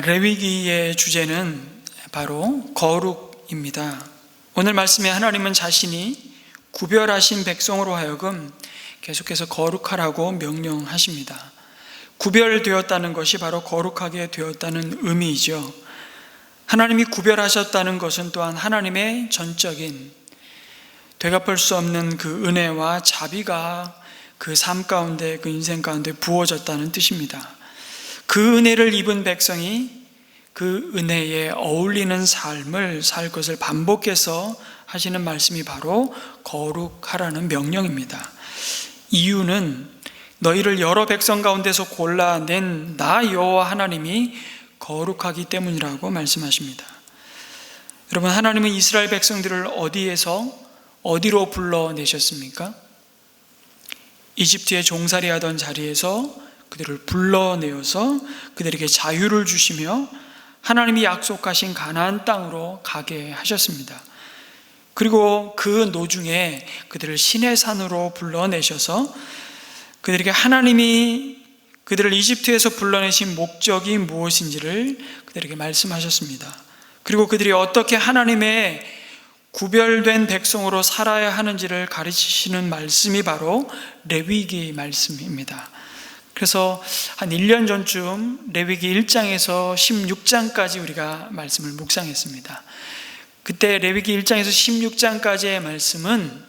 레위기의 주제는 바로 거룩입니다. 오늘 말씀에 하나님은 자신이 구별하신 백성으로 하여금 계속해서 거룩하라고 명령하십니다. 구별되었다는 것이 바로 거룩하게 되었다는 의미이죠. 하나님이 구별하셨다는 것은 또한 하나님의 전적인 되갚을 수 없는 그 은혜와 자비가 그 삶 가운데, 그 인생 가운데 부어졌다는 뜻입니다. 그 은혜를 입은 백성이 그 은혜에 어울리는 삶을 살 것을 반복해서 하시는 말씀이 바로 거룩하라는 명령입니다. 이유는 너희를 여러 백성 가운데서 골라낸 나 여호와 하나님이 거룩하기 때문이라고 말씀하십니다. 여러분, 하나님은 이스라엘 백성들을 어디로 불러내셨습니까? 이집트에 종살이하던 자리에서 그들을 불러내어서 그들에게 자유를 주시며 하나님이 약속하신 가나안 땅으로 가게 하셨습니다. 그리고 그 노중에 그들을 시내산으로 불러내셔서 그들에게 하나님이 그들을 이집트에서 불러내신 목적이 무엇인지를 그들에게 말씀하셨습니다. 그리고 그들이 어떻게 하나님의 구별된 백성으로 살아야 하는지를 가르치시는 말씀이 바로 레위기 말씀입니다. 그래서 한 1년 전쯤 레위기 1장에서 16장까지 우리가 말씀을 묵상했습니다. 그때 레위기 1장에서 16장까지의 말씀은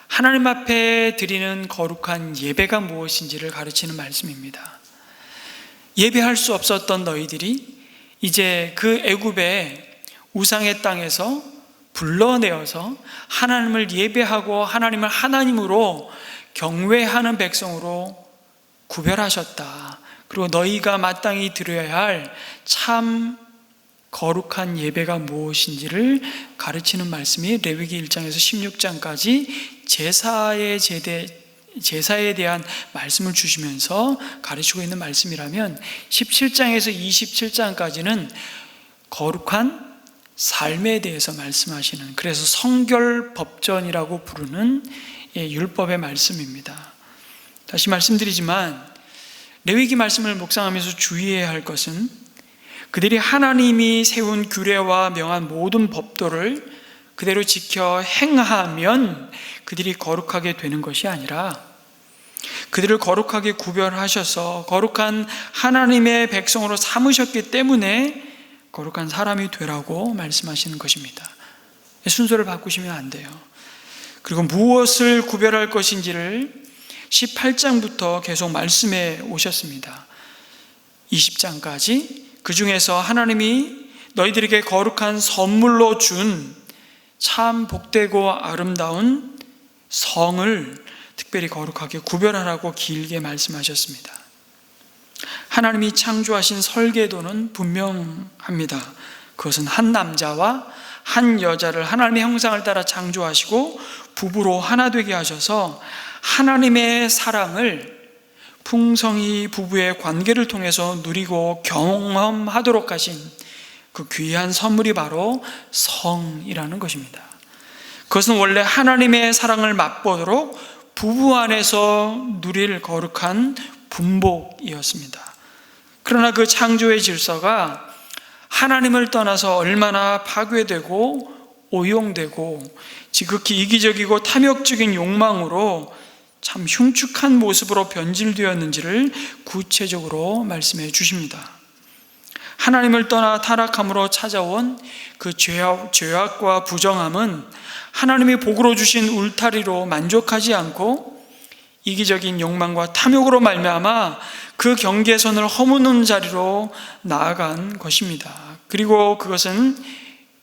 하나님 앞에 드리는 거룩한 예배가 무엇인지를 가르치는 말씀입니다. 예배할 수 없었던 너희들이 이제 그 애굽의 우상의 땅에서 불러내어서 하나님을 예배하고 하나님을 하나님으로 경외하는 백성으로 구별하셨다. 그리고 너희가 마땅히 드려야 할 참 거룩한 예배가 무엇인지를 가르치는 말씀이 레위기 1장에서 16장까지 제사에 대한 말씀을 주시면서 가르치고 있는 말씀이라면 17장에서 27장까지는 거룩한 삶에 대해서 말씀하시는, 그래서 성결법전이라고 부르는 율법의 말씀입니다. 다시 말씀드리지만 레위기 말씀을 묵상하면서 주의해야 할 것은 그들이 하나님이 세운 규례와 명한 모든 법도를 그대로 지켜 행하면 그들이 거룩하게 되는 것이 아니라 그들을 거룩하게 구별하셔서 거룩한 하나님의 백성으로 삼으셨기 때문에 거룩한 사람이 되라고 말씀하시는 것입니다. 순서를 바꾸시면 안 돼요. 그리고 무엇을 구별할 것인지를 18장부터 계속 말씀해 오셨습니다. 20장까지 그 중에서 하나님이 너희들에게 거룩한 선물로 준 참 복되고 아름다운 성을 특별히 거룩하게 구별하라고 길게 말씀하셨습니다. 하나님이 창조하신 설계도는 분명합니다. 그것은 한 남자와 한 여자를 하나님의 형상을 따라 창조하시고 부부로 하나 되게 하셔서 하나님의 사랑을 풍성히 부부의 관계를 통해서 누리고 경험하도록 하신 그 귀한 선물이 바로 성이라는 것입니다. 그것은 원래 하나님의 사랑을 맛보도록 부부 안에서 누릴 거룩한 분복이었습니다. 그러나 그 창조의 질서가 하나님을 떠나서 얼마나 파괴되고 오용되고 지극히 이기적이고 탐욕적인 욕망으로 참 흉측한 모습으로 변질되었는지를 구체적으로 말씀해 주십니다. 하나님을 떠나 타락함으로 찾아온 그 죄악과 부정함은 하나님이 복으로 주신 울타리로 만족하지 않고 이기적인 욕망과 탐욕으로 말미암아 그 경계선을 허무는 자리로 나아간 것입니다. 그리고 그것은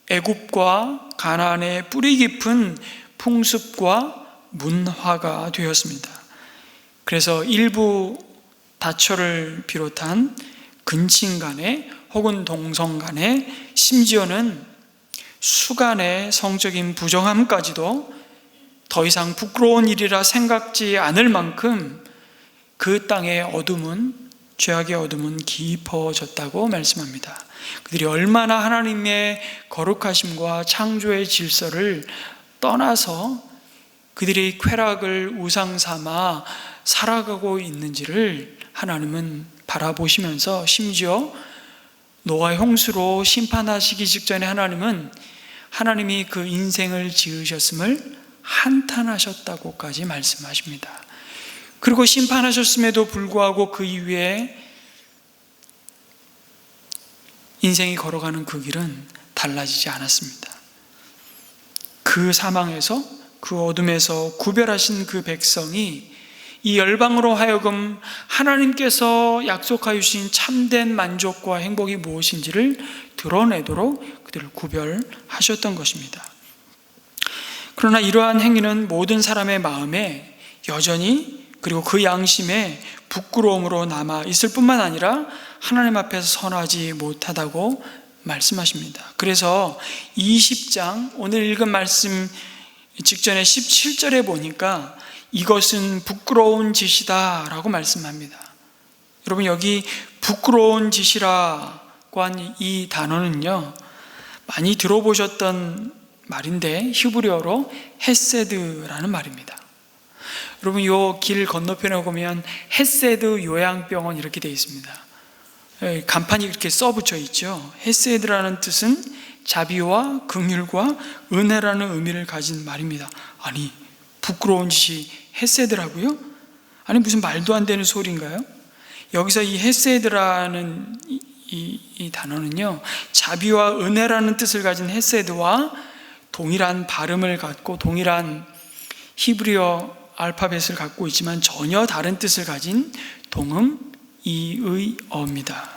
애굽과 가나안의 뿌리 깊은 풍습과 문화가 되었습니다. 그래서 일부 다처를 비롯한 근친 간에 혹은 동성 간에 심지어는 수간의 성적인 부정함까지도 더 이상 부끄러운 일이라 생각지 않을 만큼 그 땅의 어둠은, 죄악의 어둠은 깊어졌다고 말씀합니다. 그들이 얼마나 하나님의 거룩하심과 창조의 질서를 떠나서 그들이 쾌락을 우상 삼아 살아가고 있는지를 하나님은 바라보시면서 심지어 노아 홍수로 심판하시기 직전에 하나님이 그 인생을 지으셨음을 한탄하셨다고까지 말씀하십니다. 그리고 심판하셨음에도 불구하고 그 이후에 인생이 걸어가는 그 길은 달라지지 않았습니다. 그 사망에서, 그 어둠에서 구별하신 그 백성이 이 열방으로 하여금 하나님께서 약속하여 주신 참된 만족과 행복이 무엇인지를 드러내도록 그들을 구별하셨던 것입니다. 그러나 이러한 행위는 모든 사람의 마음에 여전히, 그리고 그 양심에 부끄러움으로 남아 있을 뿐만 아니라 하나님 앞에서 선하지 못하다고 말씀하십니다. 그래서 20장 오늘 읽은 말씀 직전에 17절에 보니까 이것은 부끄러운 짓이다 라고 말씀합니다. 여러분, 여기 부끄러운 짓이라고 한 이 단어는요, 많이 들어보셨던 말인데 히브리어로 헤세드라는 말입니다. 여러분, 요 길 건너편에 보면 헤세드 요양병원 이렇게 되어 있습니다. 간판이 이렇게 써붙여 있죠. 헤세드라는 뜻은 자비와 긍휼과 은혜라는 의미를 가진 말입니다. 아니, 부끄러운 짓이 헤세드라고요? 아니, 무슨 말도 안 되는 소리인가요? 여기서 이 헤세드라는 이 단어는요, 자비와 은혜라는 뜻을 가진 헤세드와 동일한 발음을 갖고 동일한 히브리어 알파벳을 갖고 있지만 전혀 다른 뜻을 가진 동음 이의어입니다.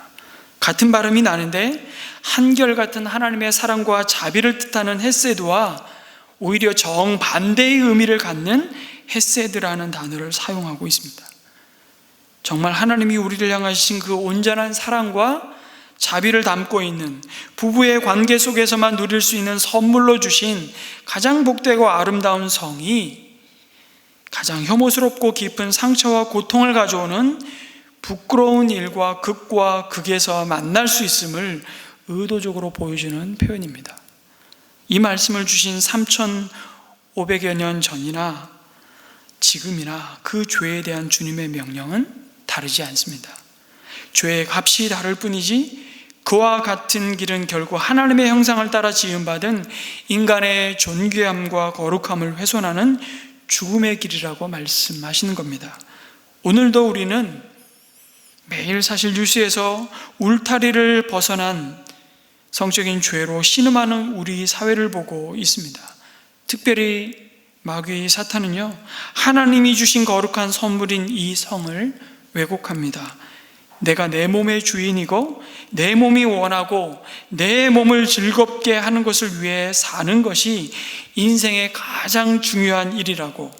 같은 발음이 나는데 한결같은 하나님의 사랑과 자비를 뜻하는 헤세드와 오히려 정반대의 의미를 갖는 헤세드라는 단어를 사용하고 있습니다. 정말 하나님이 우리를 향하신 그 온전한 사랑과 자비를 담고 있는 부부의 관계 속에서만 누릴 수 있는 선물로 주신 가장 복되고 아름다운 성이 가장 혐오스럽고 깊은 상처와 고통을 가져오는 부끄러운 일과 극과 극에서 만날 수 있음을 의도적으로 보여주는 표현입니다. 이 말씀을 주신 3,500여 년 전이나 지금이나 그 죄에 대한 주님의 명령은 다르지 않습니다. 죄의 값이 다를 뿐이지 그와 같은 길은 결국 하나님의 형상을 따라 지음받은 인간의 존귀함과 거룩함을 훼손하는 죽음의 길이라고 말씀하시는 겁니다. 오늘도 우리는 매일 사실 뉴스에서 울타리를 벗어난 성적인 죄로 신음하는 우리 사회를 보고 있습니다. 특별히 마귀 사탄은요, 하나님이 주신 거룩한 선물인 이 성을 왜곡합니다. 내가 내 몸의 주인이고 내 몸이 원하고 내 몸을 즐겁게 하는 것을 위해 사는 것이 인생의 가장 중요한 일이라고,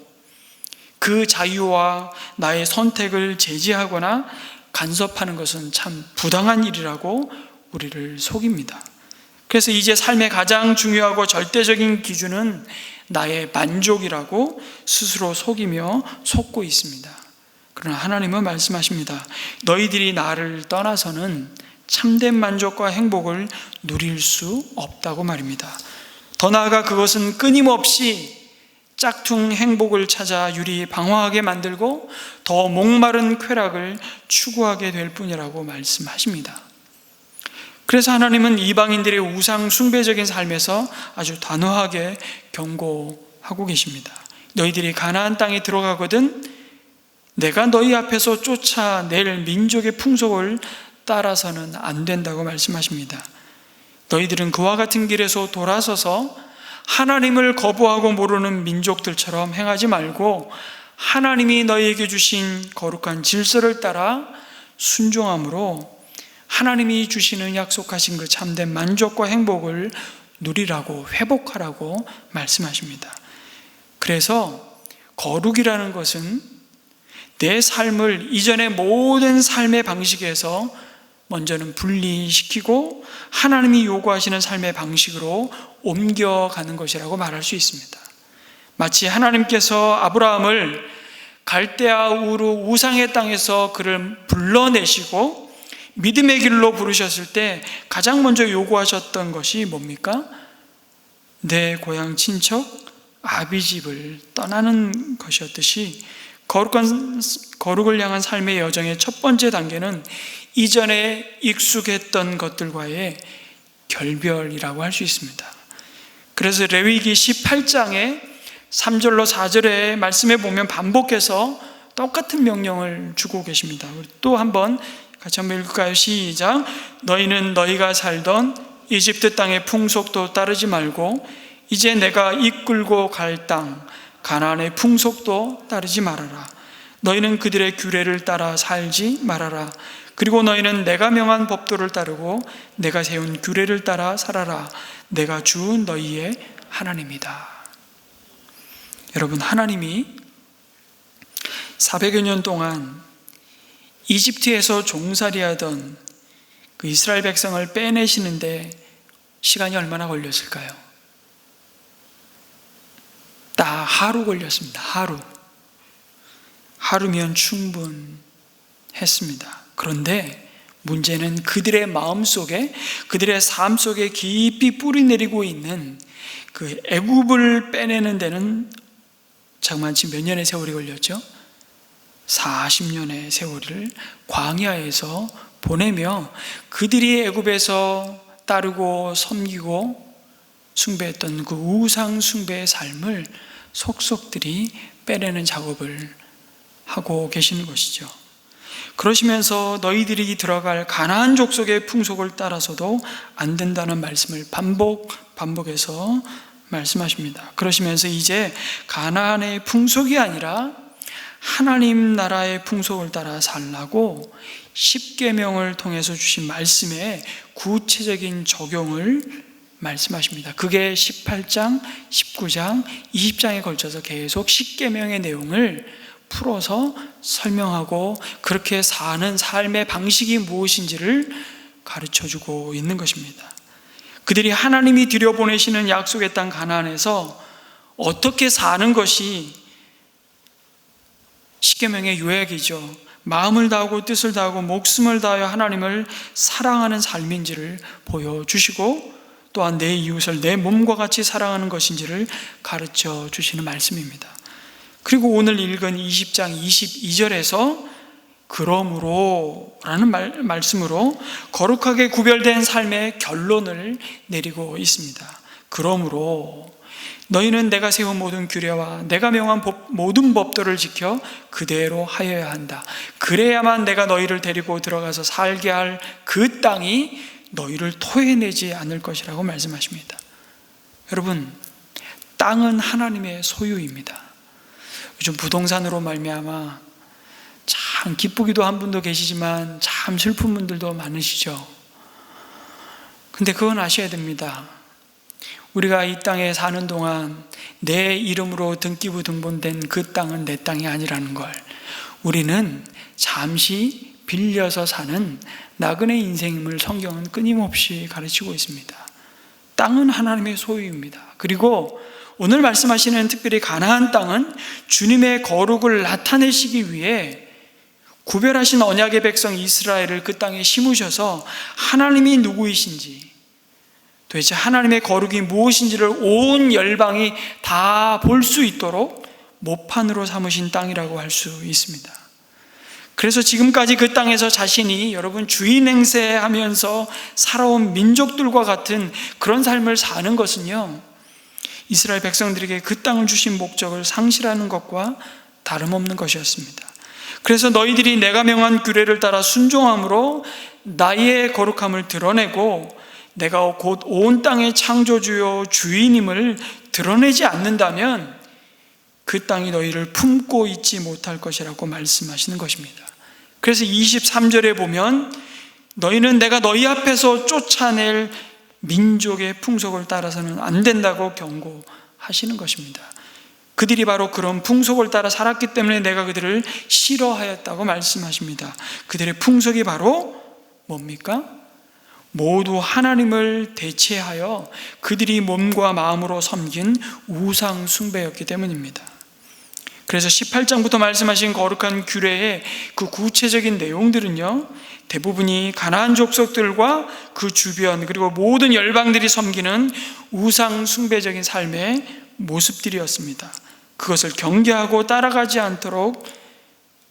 그 자유와 나의 선택을 제지하거나 간섭하는 것은 참 부당한 일이라고 우리를 속입니다. 그래서 이제 삶의 가장 중요하고 절대적인 기준은 나의 만족이라고 스스로 속이며 속고 있습니다. 그러나 하나님은 말씀하십니다. 너희들이 나를 떠나서는 참된 만족과 행복을 누릴 수 없다고 말입니다. 더 나아가 그것은 끊임없이 짝퉁 행복을 찾아 유리방황하게 만들고 더 목마른 쾌락을 추구하게 될 뿐이라고 말씀하십니다. 그래서 하나님은 이방인들의 우상 숭배적인 삶에서 아주 단호하게 경고하고 계십니다. 너희들이 가나안 땅에 들어가거든 내가 너희 앞에서 쫓아낼 민족의 풍속을 따라서는 안 된다고 말씀하십니다. 너희들은 그와 같은 길에서 돌아서서 하나님을 거부하고 모르는 민족들처럼 행하지 말고 하나님이 너희에게 주신 거룩한 질서를 따라 순종함으로 하나님이 주시는 약속하신 그 참된 만족과 행복을 누리라고, 회복하라고 말씀하십니다. 그래서 거룩이라는 것은 내 삶을 이전의 모든 삶의 방식에서 먼저는 분리시키고 하나님이 요구하시는 삶의 방식으로 옮겨가는 것이라고 말할 수 있습니다. 마치 하나님께서 아브라함을 갈대아 우르 우상의 땅에서 그를 불러내시고 믿음의 길로 부르셨을 때 가장 먼저 요구하셨던 것이 뭡니까? 내 고향 친척 아비집을 떠나는 것이었듯이 거룩을 향한 삶의 여정의 첫 번째 단계는 이전에 익숙했던 것들과의 결별이라고 할 수 있습니다. 그래서 레위기 18장에 3절로 4절의 말씀에 보면 반복해서 똑같은 명령을 주고 계십니다. 또 한번 같이 한번 읽을까요? 시작. 너희는 너희가 살던 이집트 땅의 풍속도 따르지 말고 이제 내가 이끌고 갈 땅 가나안의 풍속도 따르지 말아라. 너희는 그들의 규례를 따라 살지 말아라. 그리고 너희는 내가 명한 법도를 따르고 내가 세운 규례를 따라 살아라. 내가 주 너희의 하나님이다. 여러분, 하나님이 400여 년 동안 이집트에서 종살이하던 그 이스라엘 백성을 빼내시는데 시간이 얼마나 걸렸을까요? 딱 하루 걸렸습니다. 하루면 충분했습니다. 그런데 문제는 그들의 마음 속에, 그들의 삶 속에 깊이 뿌리 내리고 있는 그 애굽을 빼내는 데는 장만치 몇 년의 세월이 걸렸죠? 40년의 세월을 광야에서 보내며 그들이 애굽에서 따르고 섬기고 숭배했던 그 우상 숭배의 삶을 속속들이 빼내는 작업을 하고 계시는 것이죠. 그러시면서 너희들이 들어갈 가나안 족속의 풍속을 따라서도 안 된다는 말씀을 반복해서 말씀하십니다. 그러시면서 이제 가나안의 풍속이 아니라 하나님 나라의 풍속을 따라 살라고 십계명을 통해서 주신 말씀에 구체적인 적용을 말씀하십니다. 그게 18장, 19장, 20장에 걸쳐서 계속 십계명의 내용을 풀어서 설명하고 그렇게 사는 삶의 방식이 무엇인지를 가르쳐주고 있는 것입니다. 그들이 하나님이 들여보내시는 약속의 땅 가나안에서 어떻게 사는 것이 십계명의 요약이죠. 마음을 다하고 뜻을 다하고 목숨을 다하여 하나님을 사랑하는 삶인지를 보여주시고 또한 내 이웃을 내 몸과 같이 사랑하는 것인지를 가르쳐 주시는 말씀입니다. 그리고 오늘 읽은 20장 22절에서 그러므로 라는 말씀으로 거룩하게 구별된 삶의 결론을 내리고 있습니다. 그러므로 너희는 내가 세운 모든 규례와 내가 명한 모든 법도를 지켜 그대로 하여야 한다. 그래야만 내가 너희를 데리고 들어가서 살게 할 그 땅이 너희를 토해내지 않을 것이라고 말씀하십니다. 여러분, 땅은 하나님의 소유입니다. 요즘 부동산으로 말미암아 참 기쁘기도 한 분도 계시지만 참 슬픈 분들도 많으시죠. 근데 그건 아셔야 됩니다. 우리가 이 땅에 사는 동안 내 이름으로 등기부 등본된 그 땅은 내 땅이 아니라는 걸, 우리는 잠시 빌려서 사는 나그네 인생임을 성경은 끊임없이 가르치고 있습니다. 땅은 하나님의 소유입니다. 그리고 오늘 말씀하시는 특별히 가나안 땅은 주님의 거룩을 나타내시기 위해 구별하신 언약의 백성 이스라엘을 그 땅에 심으셔서 하나님이 누구이신지, 도대체 하나님의 거룩이 무엇인지를 온 열방이 다 볼 수 있도록 모판으로 삼으신 땅이라고 할 수 있습니다. 그래서 지금까지 그 땅에서 자신이 여러분 주인 행세하면서 살아온 민족들과 같은 그런 삶을 사는 것은요, 이스라엘 백성들에게 그 땅을 주신 목적을 상실하는 것과 다름없는 것이었습니다. 그래서 너희들이 내가 명한 규례를 따라 순종함으로 나의 거룩함을 드러내고 내가 곧 온 땅의 창조주요 주인임을 드러내지 않는다면 그 땅이 너희를 품고 있지 못할 것이라고 말씀하시는 것입니다. 그래서 23절에 보면 너희는 내가 너희 앞에서 쫓아낼 민족의 풍속을 따라서는 안 된다고 경고하시는 것입니다. 그들이 바로 그런 풍속을 따라 살았기 때문에 내가 그들을 싫어하였다고 말씀하십니다. 그들의 풍속이 바로 뭡니까? 모두 하나님을 대체하여 그들이 몸과 마음으로 섬긴 우상 숭배였기 때문입니다. 그래서 18장부터 말씀하신 거룩한 규례의 그 구체적인 내용들은요, 대부분이 가나안 족속들과 그 주변 그리고 모든 열방들이 섬기는 우상 숭배적인 삶의 모습들이었습니다. 그것을 경계하고 따라가지 않도록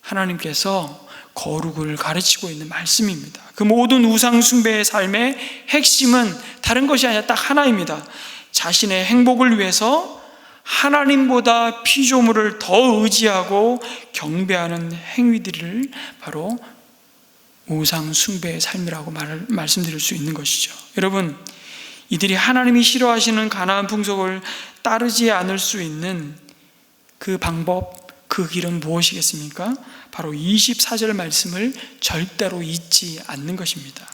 하나님께서 거룩을 가르치고 있는 말씀입니다. 그 모든 우상 숭배의 삶의 핵심은 다른 것이 아니라 딱 하나입니다. 자신의 행복을 위해서 하나님보다 피조물을 더 의지하고 경배하는 행위들을 바로 우상 숭배의 삶이라고 말씀드릴 수 있는 것이죠. 여러분, 이들이 하나님이 싫어하시는 가나안 풍속을 따르지 않을 수 있는 그 방법, 그 길은 무엇이겠습니까? 바로 24절 말씀을 절대로 잊지 않는 것입니다.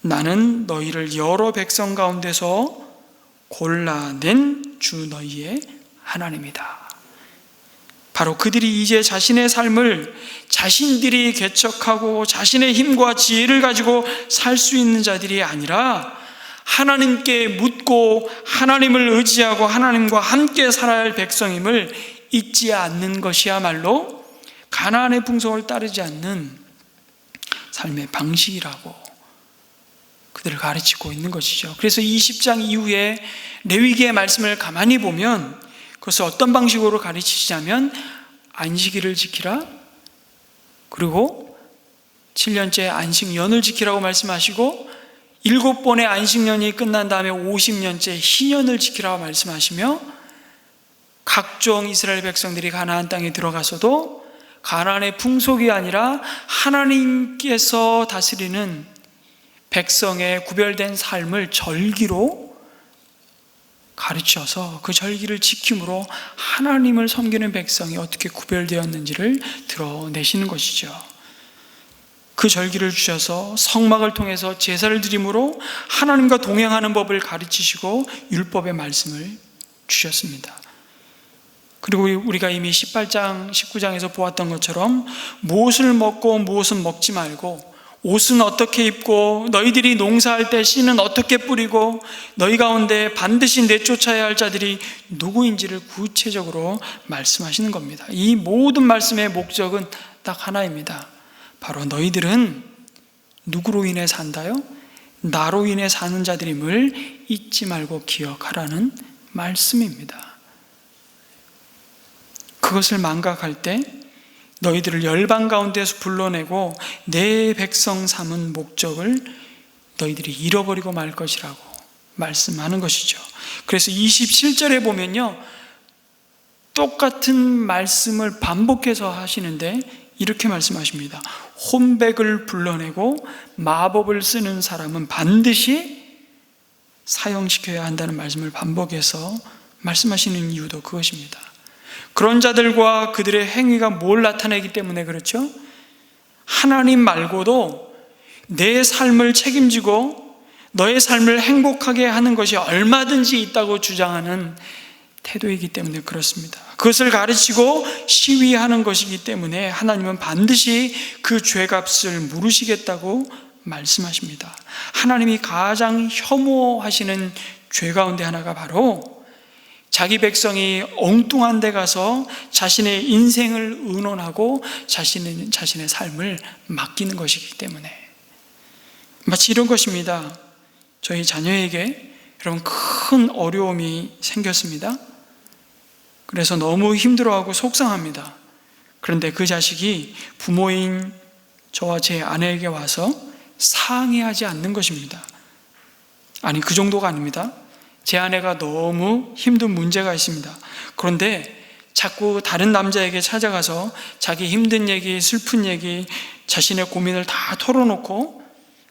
나는 너희를 여러 백성 가운데서 골라낸 주 너희의 하나님이다. 바로 그들이 이제 자신의 삶을 자신들이 개척하고 자신의 힘과 지혜를 가지고 살 수 있는 자들이 아니라 하나님께 묻고 하나님을 의지하고 하나님과 함께 살아야 할 백성임을 잊지 않는 것이야말로 가나안의 풍속을 따르지 않는 삶의 방식이라고 그들을 가르치고 있는 것이죠. 그래서 20장 이후에 레위기의 말씀을 가만히 보면 그것을 어떤 방식으로 가르치시냐면 안식일을 지키라, 그리고 7년째 안식년을 지키라고 말씀하시고 7번의 안식년이 끝난 다음에 50년째 희년을 지키라고 말씀하시며 각종 이스라엘 백성들이 가나안 땅에 들어가서도 가나안의 풍속이 아니라 하나님께서 다스리는 백성의 구별된 삶을 절기로 가르쳐서 그 절기를 지킴으로 하나님을 섬기는 백성이 어떻게 구별되었는지를 드러내시는 것이죠. 그 절기를 주셔서 성막을 통해서 제사를 드림으로 하나님과 동행하는 법을 가르치시고 율법의 말씀을 주셨습니다. 그리고 우리가 이미 18장, 19장에서 보았던 것처럼 무엇을 먹고 무엇은 먹지 말고, 옷은 어떻게 입고, 너희들이 농사할 때 씨는 어떻게 뿌리고, 너희 가운데 반드시 내쫓아야 할 자들이 누구인지를 구체적으로 말씀하시는 겁니다. 이 모든 말씀의 목적은 딱 하나입니다. 바로 너희들은 누구로 인해 산다요? 나로 인해 사는 자들임을 잊지 말고 기억하라는 말씀입니다. 그것을 망각할 때 너희들을 열방 가운데서 불러내고 내 백성 삼은 목적을 너희들이 잃어버리고 말 것이라고 말씀하는 것이죠. 그래서 27절에 보면요, 똑같은 말씀을 반복해서 하시는데 이렇게 말씀하십니다. 혼백을 불러내고 마법을 쓰는 사람은 반드시 사형시켜야 한다는 말씀을 반복해서 말씀하시는 이유도 그것입니다. 그런 자들과 그들의 행위가 뭘 나타내기 때문에 그렇죠? 하나님 말고도 내 삶을 책임지고 너의 삶을 행복하게 하는 것이 얼마든지 있다고 주장하는 태도이기 때문에 그렇습니다. 그것을 가르치고 시위하는 것이기 때문에 하나님은 반드시 그 죄값을 물으시겠다고 말씀하십니다. 하나님이 가장 혐오하시는 죄 가운데 하나가 바로 자기 백성이 엉뚱한 데 가서 자신의 인생을 의논하고 자신의 삶을 맡기는 것이기 때문에, 마치 이런 것입니다. 저희 자녀에게 여러분 큰 어려움이 생겼습니다. 그래서 너무 힘들어하고 속상합니다. 그런데 그 자식이 부모인 저와 제 아내에게 와서 상의하지 않는 것입니다. 아니, 그 정도가 아닙니다. 제 아내가 너무 힘든 문제가 있습니다. 그런데 자꾸 다른 남자에게 찾아가서 자기 힘든 얘기, 슬픈 얘기, 자신의 고민을 다 털어놓고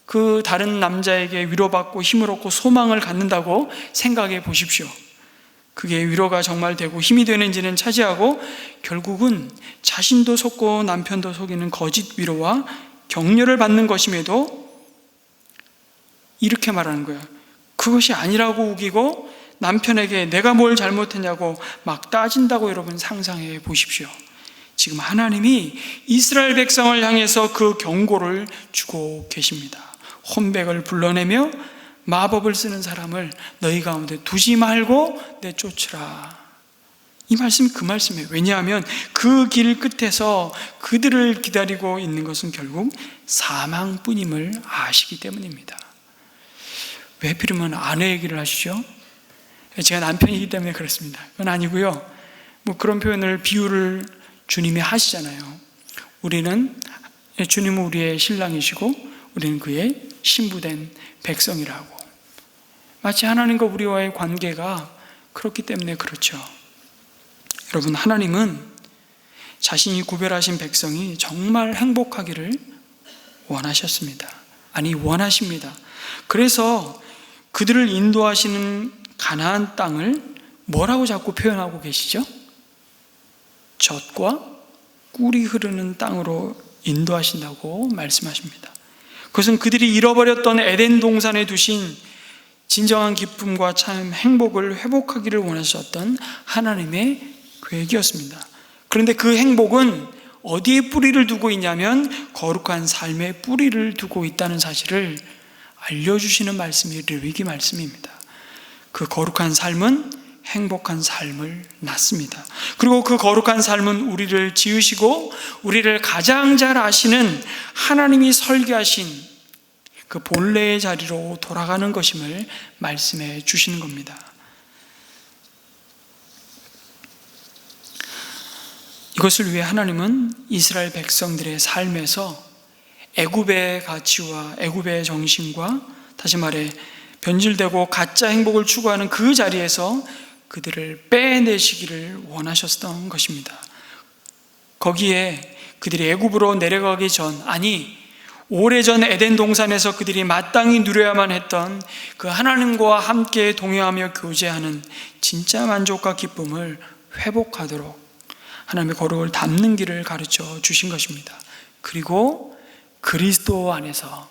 그 다른 남자에게 위로받고 힘을 얻고 소망을 갖는다고 생각해 보십시오. 그게 위로가 정말 되고 힘이 되는지는 차지하고 결국은 자신도 속고 남편도 속이는 거짓 위로와 격려를 받는 것임에도 이렇게 말하는 거예요. 그것이 아니라고 우기고 남편에게 내가 뭘 잘못했냐고 막 따진다고 여러분 상상해 보십시오. 지금 하나님이 이스라엘 백성을 향해서 그 경고를 주고 계십니다. 혼백을 불러내며 마법을 쓰는 사람을 너희 가운데 두지 말고 내쫓으라. 이 말씀이 그 말씀이에요. 왜냐하면 그 길 끝에서 그들을 기다리고 있는 것은 결국 사망뿐임을 아시기 때문입니다. 왜 하필이면 아내 얘기를 하시죠? 제가 남편이기 때문에 그렇습니다. 그건 아니고요. 뭐 그런 표현을, 비유를 주님이 하시잖아요. 우리는 주님은 우리의 신랑이시고 우리는 그의 신부된 백성이라고. 마치 하나님과 우리와의 관계가 그렇기 때문에 그렇죠. 여러분, 하나님은 자신이 구별하신 백성이 정말 행복하기를 원하셨습니다. 아니, 원하십니다. 그래서 그들을 인도하시는 가나안 땅을 뭐라고 자꾸 표현하고 계시죠? 젖과 꿀이 흐르는 땅으로 인도하신다고 말씀하십니다. 그것은 그들이 잃어버렸던 에덴 동산에 두신 진정한 기쁨과 참 행복을 회복하기를 원하셨던 하나님의 계획이었습니다. 그런데 그 행복은 어디에 뿌리를 두고 있냐면 거룩한 삶의 뿌리를 두고 있다는 사실을 알려주시는 말씀이 레위기 말씀입니다. 그 거룩한 삶은 행복한 삶을 낳습니다. 그리고 그 거룩한 삶은 우리를 지으시고 우리를 가장 잘 아시는 하나님이 설계하신 그 본래의 자리로 돌아가는 것임을 말씀해 주시는 겁니다. 이것을 위해 하나님은 이스라엘 백성들의 삶에서 애굽의 가치와 애굽의 정신과, 다시 말해 변질되고 가짜 행복을 추구하는 그 자리에서 그들을 빼내시기를 원하셨던 것입니다. 거기에 그들이 애굽으로 내려가기 전, 아니 오래전 에덴 동산에서 그들이 마땅히 누려야만 했던 그 하나님과 함께 동행하며 교제하는 진짜 만족과 기쁨을 회복하도록 하나님의 거룩을 담는 길을 가르쳐 주신 것입니다. 그리고 그리스도 안에서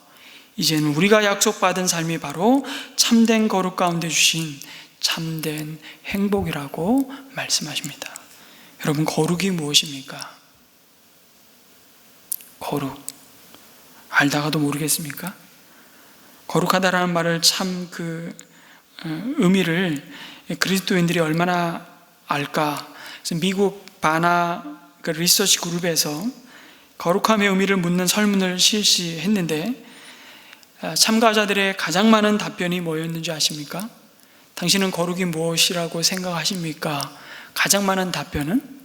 이제는 우리가 약속받은 삶이 바로 참된 거룩 가운데 주신 참된 행복이라고 말씀하십니다. 여러분, 거룩이 무엇입니까? 거룩 알다가도 모르겠습니까? 거룩하다라는 말을 참 의미를 그리스도인들이 얼마나 알까? 그래서 미국 바나 리서치 그룹에서 거룩함의 의미를 묻는 설문을 실시했는데 참가자들의 가장 많은 답변이 뭐였는지 아십니까? 당신은 거룩이 무엇이라고 생각하십니까? 가장 많은 답변은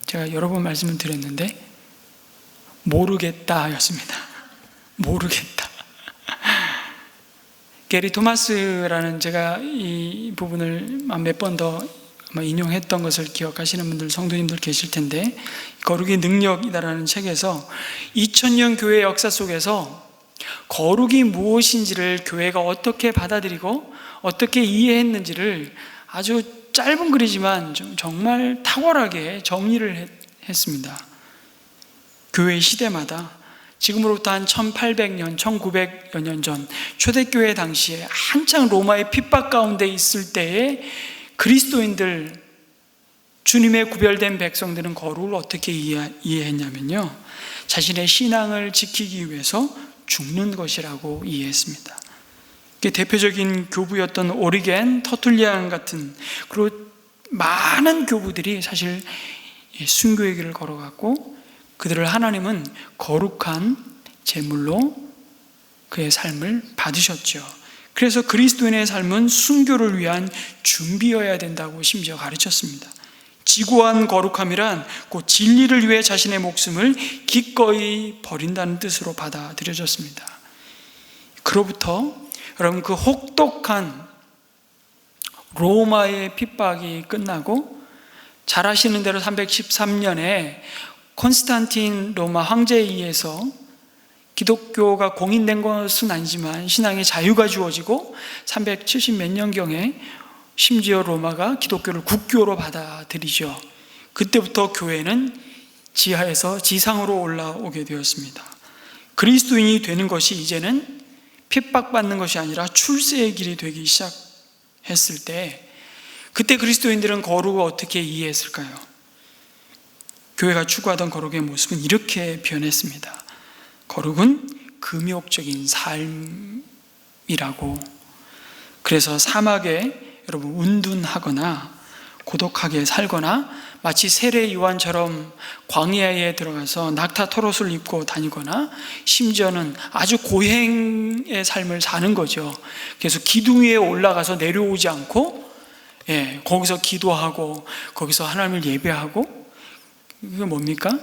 제가 여러 번 말씀을 드렸는데 모르겠다 였습니다. 모르겠다. 게리 토마스라는, 제가 이 부분을 몇 번 더 인용했던 것을 기억하시는 분들, 성도님들 계실 텐데, 거룩의 능력이다라는 책에서 2000년 교회 역사 속에서 거룩이 무엇인지를 교회가 어떻게 받아들이고 어떻게 이해했는지를 아주 짧은 글이지만 정말 탁월하게 정리를 했습니다. 교회 시대마다 지금으로부터 한 1800년, 1900여 년 전 초대교회 당시에 한창 로마의 핍박 가운데 있을 때에 그리스도인들, 주님의 구별된 백성들은 거룩을 어떻게 이해했냐면요, 자신의 신앙을 지키기 위해서 죽는 것이라고 이해했습니다. 대표적인 교부였던 오리겐, 터툴리안 같은, 그리고 많은 교부들이 사실 순교의 길을 걸어갔고, 그들을 하나님은 거룩한 제물로 그의 삶을 받으셨죠. 그래서 그리스도인의 삶은 순교를 위한 준비여야 된다고 심지어 가르쳤습니다. 지고한 거룩함이란 곧 진리를 위해 자신의 목숨을 기꺼이 버린다는 뜻으로 받아들여졌습니다. 그로부터 여러분, 그 혹독한 로마의 핍박이 끝나고, 잘 아시는 대로 313년에 콘스탄틴 로마 황제에 의해서 기독교가 공인된 것은 아니지만 신앙의 자유가 주어지고 370 몇 년경에 심지어 로마가 기독교를 국교로 받아들이죠. 그때부터 교회는 지하에서 지상으로 올라오게 되었습니다. 그리스도인이 되는 것이 이제는 핍박받는 것이 아니라 출세의 길이 되기 시작했을 때, 그때 그리스도인들은 거룩을 어떻게 이해했을까요? 교회가 추구하던 거룩의 모습은 이렇게 변했습니다. 거룩은 금욕적인 삶이라고. 그래서 사막에 여러분 운둔하거나 고독하게 살거나 마치 세례 요한처럼 광야에 들어가서 낙타 털옷을 입고 다니거나 심지어는 아주 고행의 삶을 사는 거죠. 그래서 기둥 위에 올라가서 내려오지 않고 거기서 기도하고 거기서 하나님을 예배하고, 이게 뭡니까?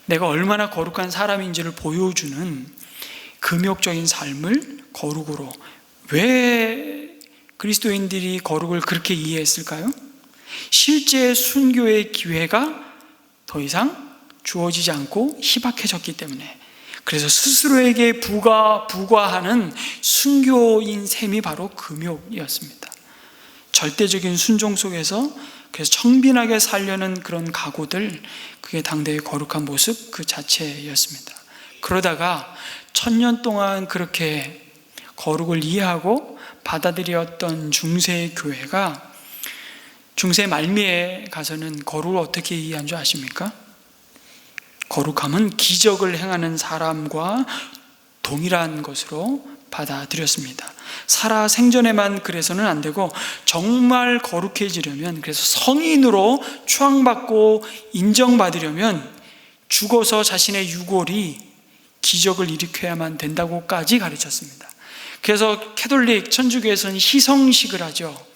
내가 얼마나 거룩한 사람인지를 보여주는 금욕적인 삶을 거룩으로, 왜 그리스도인들이 거룩을 그렇게 이해했을까요? 실제 순교의 기회가 더 이상 주어지지 않고 희박해졌기 때문에, 그래서 스스로에게 부과하는 순교인 셈이 바로 금욕이었습니다. 절대적인 순종 속에서 그래서 청빈하게 살려는 그런 각오들, 그게 당대의 거룩한 모습 그 자체였습니다. 그러다가 1000년 동안 그렇게 거룩을 이해하고 받아들였던 중세 교회가 중세 말미에 가서는 거룩을 어떻게 이해한 줄 아십니까? 거룩함은 기적을 행하는 사람과 동일한 것으로 받아들였습니다. 살아 생전에만 그래서는 안 되고 정말 거룩해지려면, 그래서 성인으로 추앙받고 인정받으려면 죽어서 자신의 유골이 기적을 일으켜야만 된다고까지 가르쳤습니다. 그래서 캐톨릭 천주교에서는 희성식을 하죠.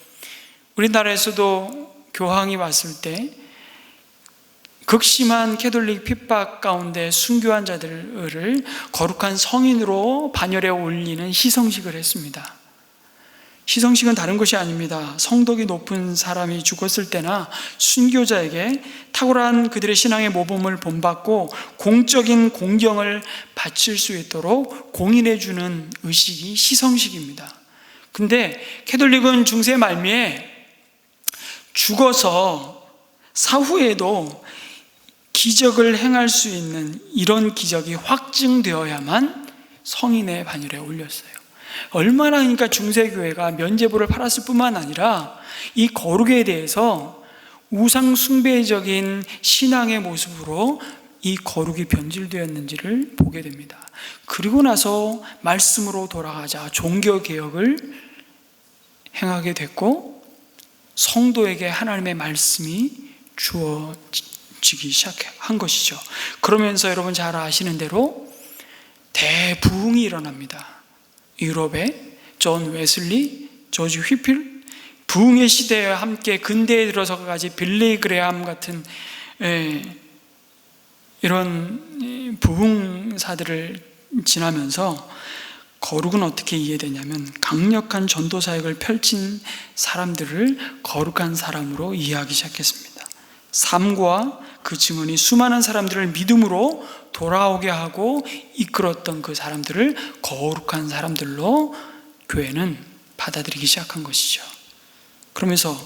우리나라에서도 교황이 왔을 때 극심한 캐톨릭 핍박 가운데 순교한 자들을 거룩한 성인으로 반열에 올리는 희성식을 했습니다. 희성식은 다른 것이 아닙니다. 성덕이 높은 사람이 죽었을 때나 순교자에게 탁월한 그들의 신앙의 모범을 본받고 공적인 공경을 바칠 수 있도록 공인해 주는 의식이 희성식입니다. 근데 캐톨릭은 중세 말미에 죽어서 사후에도 기적을 행할 수 있는 이런 기적이 확증되어야만 성인의 반열에 올렸어요. 얼마나 그러니까 중세교회가 면죄부를 팔았을 뿐만 아니라 이 거룩에 대해서 우상 숭배적인 신앙의 모습으로 이 거룩이 변질되었는지를 보게 됩니다. 그리고 나서 말씀으로 돌아가자 종교개혁을 행하게 됐고, 성도에게 하나님의 말씀이 주어지기 시작한 것이죠. 그러면서 여러분 잘 아시는 대로 대부흥이 일어납니다. 유럽의 존 웨슬리, 조지 휘필, 부흥의 시대와 함께 근대에 들어서까지 빌리 그레함 같은 이런 부흥사들을 지나면서 거룩은 어떻게 이해되냐면 강력한 전도 사역을 펼친 사람들을 거룩한 사람으로 이해하기 시작했습니다. 삶과 그 증언이 수많은 사람들을 믿음으로 돌아오게 하고 이끌었던 그 사람들을 거룩한 사람들로 교회는 받아들이기 시작한 것이죠. 그러면서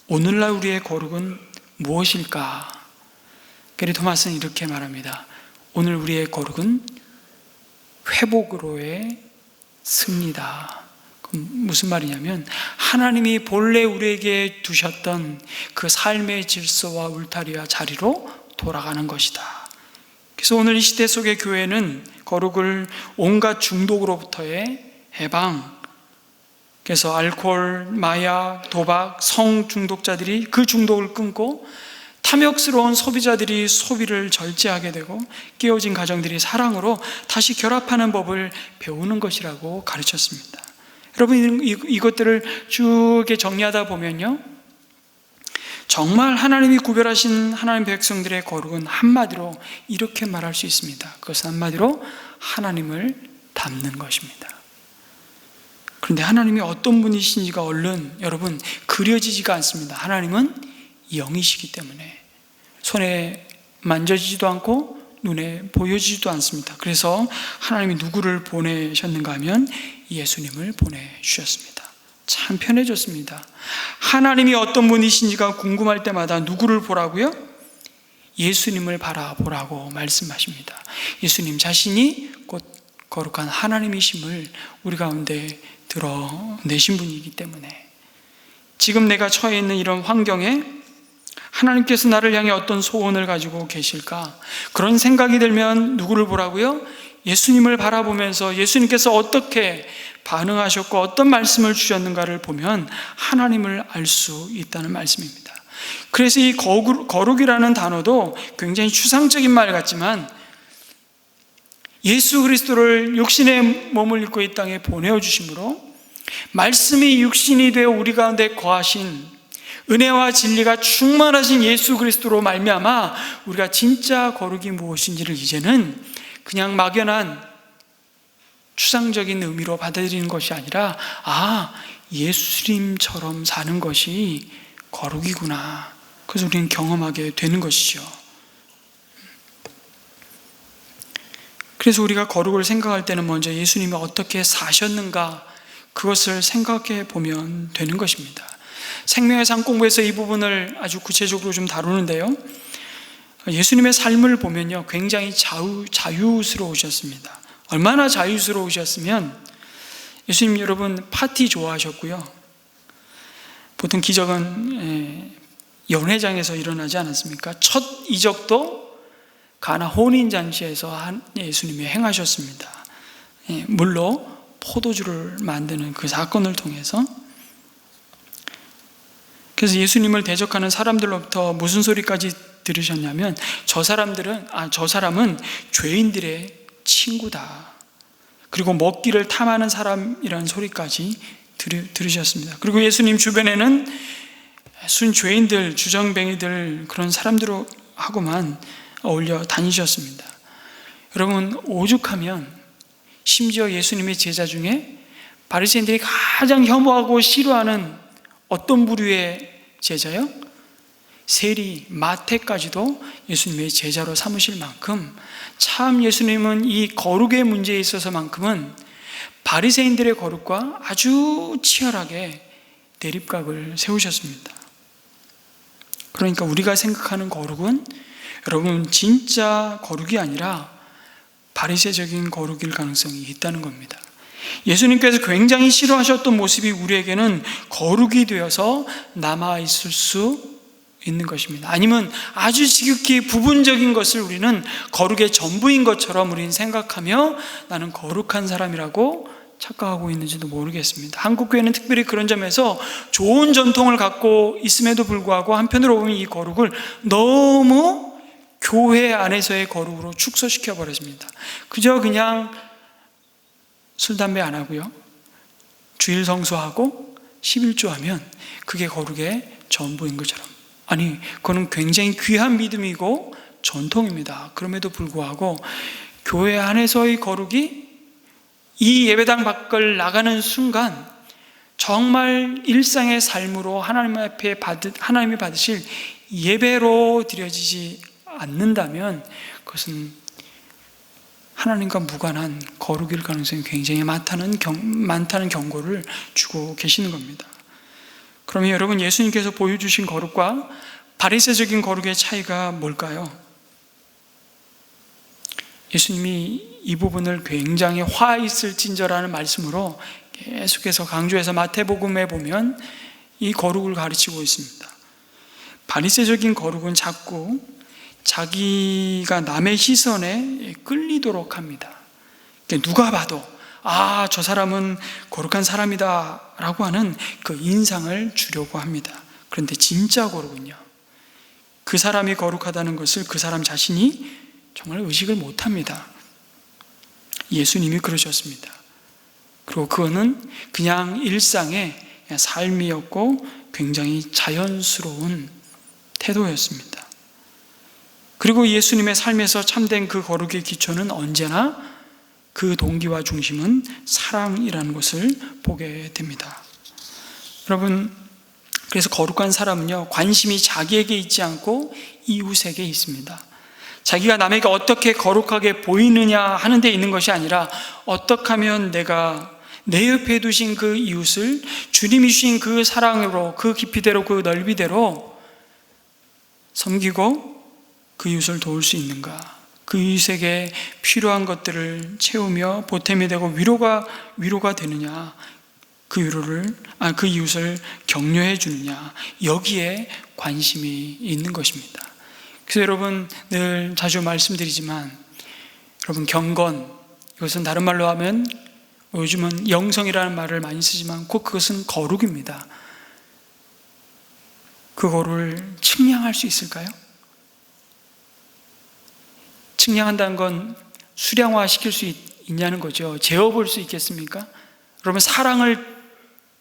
오늘날 우리의 거룩은 무엇일까? 게리 토마스는 이렇게 말합니다. 오늘 우리의 거룩은 회복으로의 승리다. 무슨 말이냐면 하나님이 본래 우리에게 두셨던 그 삶의 질서와 울타리와 자리로 돌아가는 것이다. 그래서 오늘 이 시대 속의 교회는 거룩을 온갖 중독으로부터의 해방, 그래서 알코올, 마약, 도박, 성 중독자들이 그 중독을 끊고 탐욕스러운 소비자들이 소비를 절제하게 되고 깨어진 가정들이 사랑으로 다시 결합하는 법을 배우는 것이라고 가르쳤습니다. 여러분, 이것들을 쭉 이렇게 정리하다 보면요, 정말 하나님이 구별하신 하나님 백성들의 거룩은 한마디로 이렇게 말할 수 있습니다. 그것은 한마디로 하나님을 닮는 것입니다. 그런데 하나님이 어떤 분이신지가 얼른 여러분 그려지지가 않습니다. 하나님은 영이시기 때문에 손에 만져지지도 않고 눈에 보여지지도 않습니다. 그래서 하나님이 누구를 보내셨는가 하면 예수님을 보내주셨습니다. 참 편해졌습니다. 하나님이 어떤 분이신지가 궁금할 때마다 누구를 보라고요? 예수님을 바라보라고 말씀하십니다. 예수님 자신이 곧 거룩한 하나님이심을 우리 가운데 드러내신 분이기 때문에 지금 내가 처해 있는 이런 환경에 하나님께서 나를 향해 어떤 소원을 가지고 계실까? 그런 생각이 들면 누구를 보라고요? 예수님을 바라보면서 예수님께서 어떻게 반응하셨고 어떤 말씀을 주셨는가를 보면 하나님을 알 수 있다는 말씀입니다. 그래서 이 거룩이라는 단어도 굉장히 추상적인 말 같지만 예수 그리스도를 육신의 몸을 입고 이 땅에 보내어 주심으로 말씀이 육신이 되어 우리 가운데 거하신 은혜와 진리가 충만하신 예수 그리스도로 말미암아 우리가 진짜 거룩이 무엇인지를 이제는 그냥 막연한 추상적인 의미로 받아들이는 것이 아니라 예수님처럼 사는 것이 거룩이구나. 그래서 우리는 경험하게 되는 것이죠. 그래서 우리가 거룩을 생각할 때는 먼저 예수님이 어떻게 사셨는가 그것을 생각해 보면 되는 것입니다. 생명의 상 공부에서 이 부분을 아주 구체적으로 좀 다루는데요, 예수님의 삶을 보면요 굉장히 자유스러우셨습니다. 얼마나 자유스러우셨으면, 예수님 여러분 파티 좋아하셨고요, 보통 기적은 연회장에서 일어나지 않았습니까? 첫 이적도 가나 혼인잔치에서 예수님이 행하셨습니다. 물로 포도주를 만드는 그 사건을 통해서. 그래서 예수님을 대적하는 사람들로부터 무슨 소리까지 들으셨냐면, 저 사람은 죄인들의 친구다, 그리고 먹기를 탐하는 사람이라는 소리까지 들으셨습니다. 그리고 예수님 주변에는 순 죄인들, 주정뱅이들, 그런 사람들하고만 어울려 다니셨습니다. 여러분, 오죽하면 심지어 예수님의 제자 중에 바리새인들이 가장 혐오하고 싫어하는 어떤 부류의 제자요? 세리, 마태까지도 예수님의 제자로 삼으실 만큼, 참 예수님은 이 거룩의 문제에 있어서만큼은 바리새인들의 거룩과 아주 치열하게 대립각을 세우셨습니다. 그러니까 우리가 생각하는 거룩은 여러분 진짜 거룩이 아니라 바리새적인 거룩일 가능성이 있다는 겁니다. 예수님께서 굉장히 싫어하셨던 모습이 우리에게는 거룩이 되어서 남아있을 수 있는 것입니다. 아니면 아주 지극히 부분적인 것을 우리는 거룩의 전부인 것처럼 우리는 생각하며 나는 거룩한 사람이라고 착각하고 있는지도 모르겠습니다. 한국교회는 특별히 그런 점에서 좋은 전통을 갖고 있음에도 불구하고 한편으로 보면 이 거룩을 너무 교회 안에서의 거룩으로 축소시켜 버렸습니다. 그냥 술, 담배 안 하고요, 주일 성수하고 11조하면 그게 거룩의 전부인 것처럼. 아니, 그거는 굉장히 귀한 믿음이고 전통입니다. 그럼에도 불구하고 교회 안에서의 거룩이 이 예배당 밖을 나가는 순간 정말 일상의 삶으로 하나님이 받으실 예배로 드려지지 않는다면 그것은 하나님과 무관한 거룩일 가능성이 굉장히 많다는 경고를 주고 계시는 겁니다. 그러면 여러분, 예수님께서 보여주신 거룩과 바리새적인 거룩의 차이가 뭘까요? 예수님이 이 부분을 굉장히 화 있을진저라는 말씀으로 계속해서 강조해서 마태복음에 보면 이 거룩을 가르치고 있습니다. 바리새적인 거룩은 자꾸 자기가 남의 시선에 끌리도록 합니다. 누가 봐도 저 사람은 거룩한 사람이다 라고 하는 그 인상을 주려고 합니다. 그런데 진짜 거룩은요, 그 사람이 거룩하다는 것을 그 사람 자신이 정말 의식을 못합니다. 예수님이 그러셨습니다. 그리고 그거는 그냥 일상의 삶이었고 굉장히 자연스러운 태도였습니다. 그리고 예수님의 삶에서 참된 그 거룩의 기초는 언제나 그 동기와 중심은 사랑이라는 것을 보게 됩니다. 여러분, 그래서 거룩한 사람은요, 관심이 자기에게 있지 않고 이웃에게 있습니다. 자기가 남에게 어떻게 거룩하게 보이느냐 하는 데 있는 것이 아니라, 어떻게 하면 내가 내 옆에 두신 그 이웃을 주님이 주신 그 사랑으로, 그 깊이대로, 그 넓이대로 섬기고 그 이웃을 도울 수 있는가, 그 이웃에게 필요한 것들을 채우며 보탬이 되고 위로가 되느냐, 그 이웃을 격려해 주느냐, 여기에 관심이 있는 것입니다. 그래서 여러분, 늘 자주 말씀드리지만, 여러분, 경건, 이것은 다른 말로 하면 요즘은 영성이라는 말을 많이 쓰지만 꼭 그것은 거룩입니다. 그거를 측량할 수 있을까요? 측량한다는 건 수량화 시킬 수 있냐는 거죠. 재어볼 수 있겠습니까? 여러분, 사랑을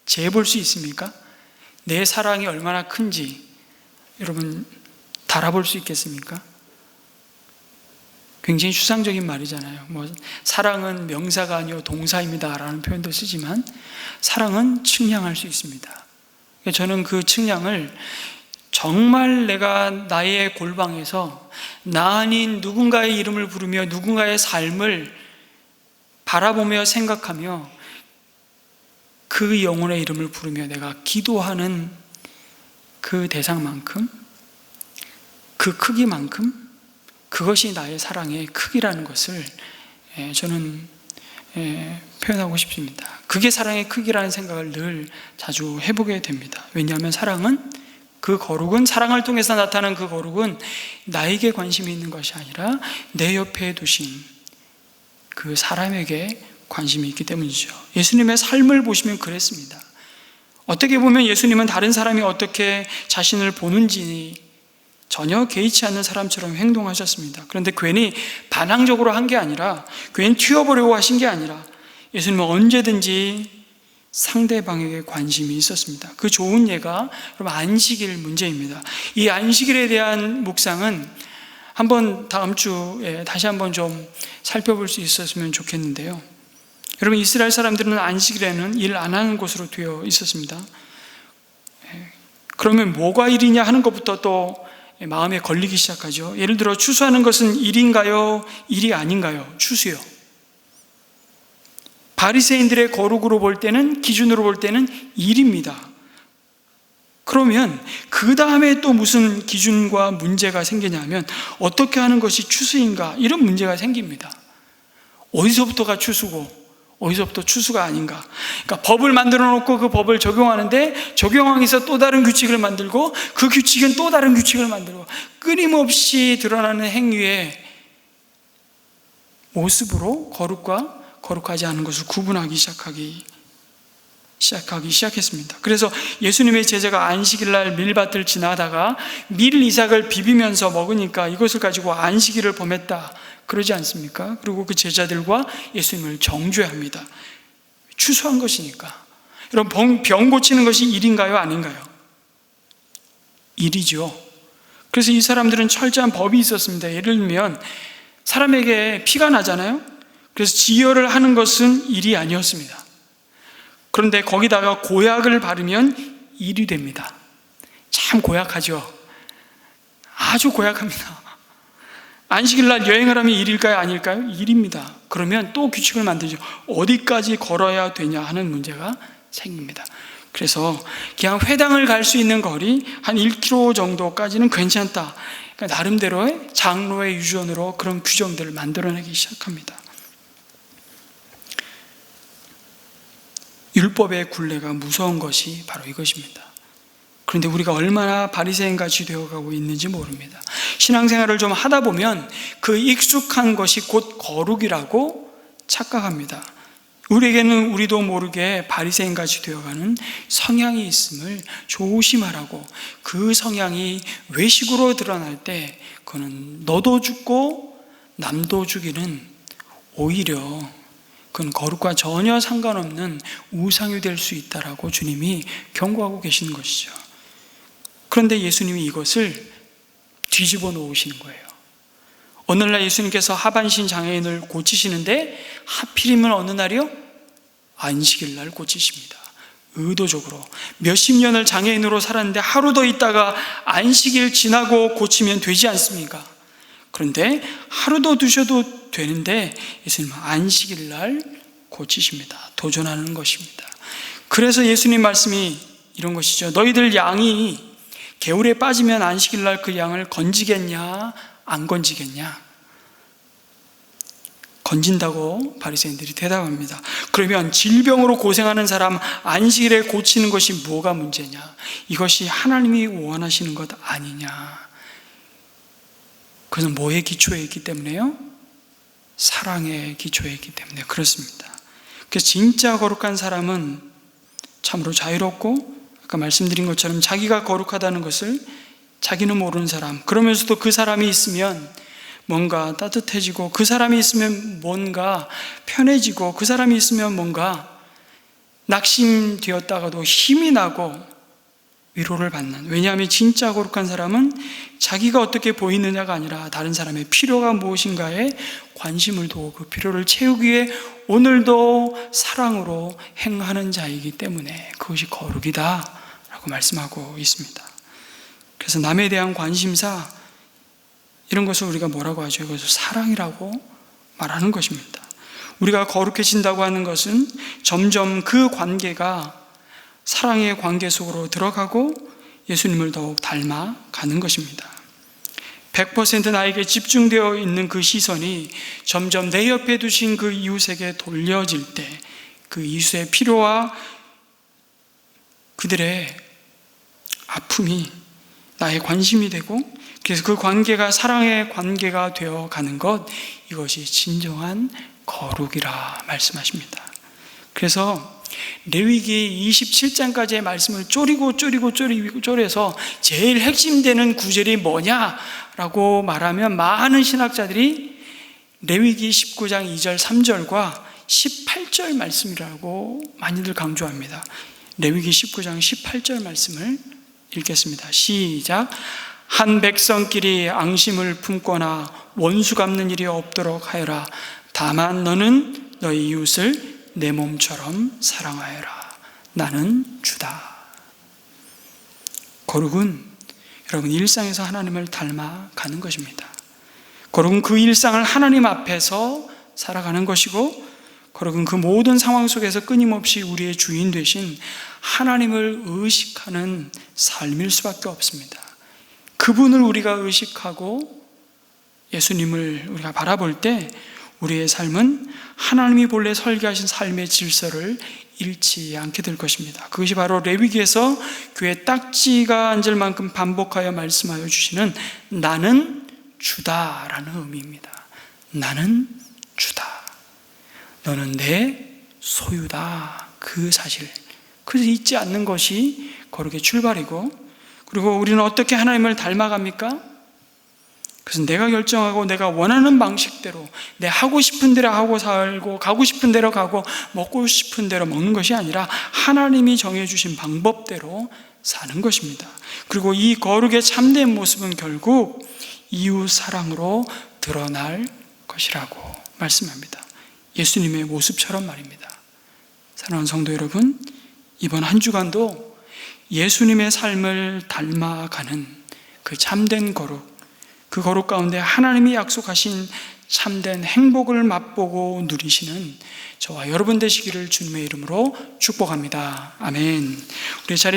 재볼 수 있습니까? 내 사랑이 얼마나 큰지 여러분 달아볼 수 있겠습니까? 굉장히 추상적인 말이잖아요. 사랑은 명사가 아니요 동사입니다 라는 표현도 쓰지만 사랑은 측량할 수 있습니다. 저는 그 측량을 정말 내가 나의 골방에서 나 아닌 누군가의 이름을 부르며 누군가의 삶을 바라보며 생각하며 그 영혼의 이름을 부르며 내가 기도하는 그 대상만큼, 그 크기만큼 그것이 나의 사랑의 크기라는 것을 저는 표현하고 싶습니다. 그게 사랑의 크기라는 생각을 늘 자주 해보게 됩니다. 왜냐하면 그 거룩은, 사랑을 통해서 나타나는 그 거룩은 나에게 관심이 있는 것이 아니라 내 옆에 두신 그 사람에게 관심이 있기 때문이죠. 예수님의 삶을 보시면 그랬습니다. 어떻게 보면 예수님은 다른 사람이 어떻게 자신을 보는지 전혀 개의치 않는 사람처럼 행동하셨습니다. 그런데 괜히 반항적으로 한 게 아니라, 괜히 튀어보려고 하신 게 아니라 예수님은 언제든지 상대방에게 관심이 있었습니다. 그 좋은 예가 여러분 안식일 문제입니다. 이 안식일에 대한 묵상은 한번 다음 주에 다시 한번 좀 살펴볼 수 있었으면 좋겠는데요. 여러분, 이스라엘 사람들은 안식일에는 일 안 하는 것으로 되어 있었습니다. 그러면 뭐가 일이냐 하는 것부터 또 마음에 걸리기 시작하죠. 예를 들어 추수하는 것은 일인가요? 일이 아닌가요? 추수요. 바리새인들의 거룩으로 볼 때는, 기준으로 볼 때는 일입니다. 그러면 그 다음에 또 무슨 기준과 문제가 생기냐면 어떻게 하는 것이 추수인가? 이런 문제가 생깁니다. 어디서부터가 추수고 어디서부터 추수가 아닌가? 그러니까 법을 만들어 놓고 그 법을 적용하는데 적용하기 위해서 또 다른 규칙을 만들고 그 규칙은 또 다른 규칙을 만들고 끊임없이 드러나는 행위의 모습으로 거룩과 거룩하지 않은 것을 구분하기 시작했습니다. 그래서 예수님의 제자가 안식일날 밀밭을 지나다가 밀 이삭을 비비면서 먹으니까 이것을 가지고 안식일을 범했다 그러지 않습니까? 그리고 그 제자들과 예수님을 정죄합니다. 추수한 것이니까. 여러분, 병 고치는 것이 일인가요? 아닌가요? 일이죠. 그래서 이 사람들은 철저한 법이 있었습니다. 예를 들면 사람에게 피가 나잖아요. 그래서 지혈을 하는 것은 일이 아니었습니다. 그런데 거기다가 고약을 바르면 일이 됩니다. 참 고약하죠. 아주 고약합니다. 안식일날 여행을 하면 일일까요? 아닐까요? 일입니다. 그러면 또 규칙을 만들죠. 어디까지 걸어야 되냐 하는 문제가 생깁니다. 그래서 그냥 회당을 갈 수 있는 거리 한 1km 정도까지는 괜찮다. 그러니까 나름대로의 장로의 유전으로 그런 규정들을 만들어내기 시작합니다. 율법의 굴레가 무서운 것이 바로 이것입니다. 그런데 우리가 얼마나 바리새인같이 되어가고 있는지 모릅니다. 신앙생활을 좀 하다 보면 그 익숙한 것이 곧 거룩이라고 착각합니다. 우리에게는 우리도 모르게 바리새인같이 되어가는 성향이 있음을 조심하라고, 그 성향이 외식으로 드러날 때 그는 너도 죽고 남도 죽이는, 오히려 그건 거룩과 전혀 상관없는 우상이 될 수 있다라고 주님이 경고하고 계시는 것이죠. 그런데 예수님이 이것을 뒤집어 놓으시는 거예요. 오늘날 예수님께서 하반신 장애인을 고치시는데 하필이면 어느 날이요? 안식일 날 고치십니다. 의도적으로. 몇십 년을 장애인으로 살았는데 하루 더 있다가 안식일 지나고 고치면 되지 않습니까? 그런데 하루 더 두셔도 되는데 예수님은 안식일 날 고치십니다. 도전하는 것입니다. 그래서 예수님 말씀이 이런 것이죠. 너희들 양이 개울에 빠지면 안식일 날 그 양을 건지겠냐? 안 건지겠냐? 건진다고 바리새인들이 대답합니다. 그러면 질병으로 고생하는 사람 안식일에 고치는 것이 뭐가 문제냐? 이것이 하나님이 원하시는 것 아니냐? 그것은 뭐의 기초에 있기 때문에요? 사랑의 기초에 있기 때문에 그렇습니다. 그래서 진짜 거룩한 사람은 참으로 자유롭고, 아까 말씀드린 것처럼 자기가 거룩하다는 것을 자기는 모르는 사람, 그러면서도 그 사람이 있으면 뭔가 따뜻해지고, 그 사람이 있으면 뭔가 편해지고, 그 사람이 있으면 뭔가 낙심되었다가도 힘이 나고, 위로를 받는, 왜냐하면 진짜 거룩한 사람은 자기가 어떻게 보이느냐가 아니라 다른 사람의 필요가 무엇인가에 관심을 두고 그 필요를 채우기 위해 오늘도 사랑으로 행하는 자이기 때문에 그것이 거룩이다 라고 말씀하고 있습니다. 그래서 남에 대한 관심사, 이런 것을 우리가 뭐라고 하죠? 이것을 사랑이라고 말하는 것입니다. 우리가 거룩해진다고 하는 것은 점점 그 관계가 사랑의 관계 속으로 들어가고 예수님을 더욱 닮아가는 것입니다. 100% 나에게 집중되어 있는 그 시선이 점점 내 옆에 두신 그 이웃에게 돌려질 때 그 이웃의 필요와 그들의 아픔이 나의 관심이 되고, 그래서 그 관계가 사랑의 관계가 되어 가는 것, 이것이 진정한 거룩이라 말씀하십니다. 그래서 레위기 27장까지의 말씀을 쪼려서 제일 핵심되는 구절이 뭐냐라고 말하면 많은 신학자들이 레위기 19장 2절 3절과 18절 말씀이라고 많이들 강조합니다. 레위기 19장 18절 말씀을 읽겠습니다. 시작. 한 백성끼리 앙심을 품거나 원수 갚는 일이 없도록 하여라. 다만 너는 너희 이웃을 내 몸처럼 사랑하여라. 나는 주다. 거룩은 여러분 일상에서 하나님을 닮아가는 것입니다. 거룩은 그 일상을 하나님 앞에서 살아가는 것이고, 거룩은 그 모든 상황 속에서 끊임없이 우리의 주인 되신 하나님을 의식하는 삶일 수밖에 없습니다. 그분을 우리가 의식하고 예수님을 우리가 바라볼 때 우리의 삶은 하나님이 본래 설계하신 삶의 질서를 잃지 않게 될 것입니다. 그것이 바로 레위기에서 귀에 딱지가 앉을 만큼 반복하여 말씀하여 주시는 나는 주다라는 의미입니다. 나는 주다. 너는 내 소유다. 그 사실. 그래서 잊지 않는 것이 거룩의 출발이고, 그리고 우리는 어떻게 하나님을 닮아갑니까? 그래서 내가 결정하고 내가 원하는 방식대로 내 하고 싶은 대로 하고 살고 가고 싶은 대로 가고 먹고 싶은 대로 먹는 것이 아니라 하나님이 정해주신 방법대로 사는 것입니다. 그리고 이 거룩의 참된 모습은 결국 이웃 사랑으로 드러날 것이라고 말씀합니다. 예수님의 모습처럼 말입니다. 사랑하는 성도 여러분, 이번 한 주간도 예수님의 삶을 닮아가는 그 참된 거룩, 그 거룩 가운데 하나님이 약속하신 참된 행복을 맛보고 누리시는 저와 여러분 되시기를 주님의 이름으로 축복합니다. 아멘. 우리 자리